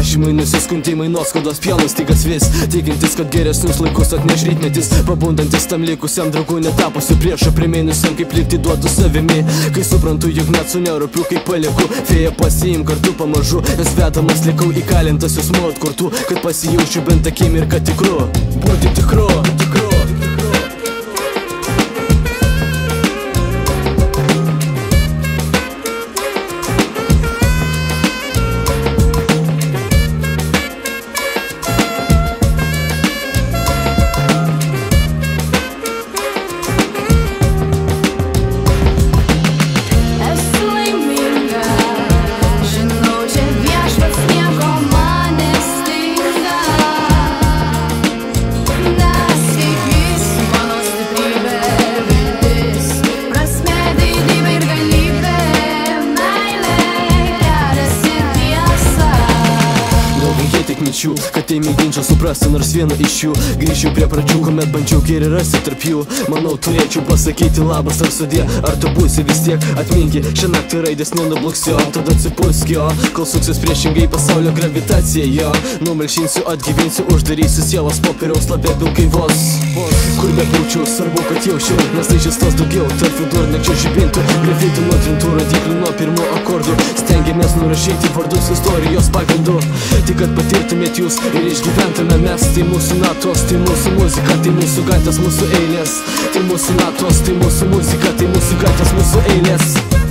prašymai, nusiskundimai, nuoskaudos pilnas tygas vis, tikintis, kad geresnius laikus atneš rytmetis, pabundantis tam likusiam draugų netapusiu priešu, primėnusiam kaip likti duotų savimi. Kai suprantu, juk net su neuropiu kaip palieku, fėja pasiim kartu pamažu, nes vedamas likau įkalintas jausmų atkurtų, kad pasijaučiu bent akimirką tikru, būti tikru. Kad tai mėginčiau suprasti nors vieną iš jų, grįžčiau prie pradžių, kuomet bandžiau gėrį rasti tarp jų. Manau, turėčiau pasakyti labas ar sudie, ar tu būsi vis tiek atminki, šią naktį raidės nenubluksio, tada atsipuskio, kol suksis priešingai pasaulio gravitacija jo. Numalšinsiu, atgyvinsiu, uždarysiu sielos popieriaus labė bilkai vos. Kur bebūčiau, svarbu, kad jaučiau, nes tai žistos daugiau, tarp vidurnakčio žibintų, grafitų nuo trintų rodiklių, nuo pirmų akordų. Stengiamės nurašyti vardus istorijos pagrindu, tik kad patirtumėt jūs ir išgyventume mes. Tai mūsų natos, tai mūsų muzika, tai mūsų gatvės, mūsų eilės. Tai mūsų natos, tai mūsų muzika, tai mūsų gatvės, mūsų eilės.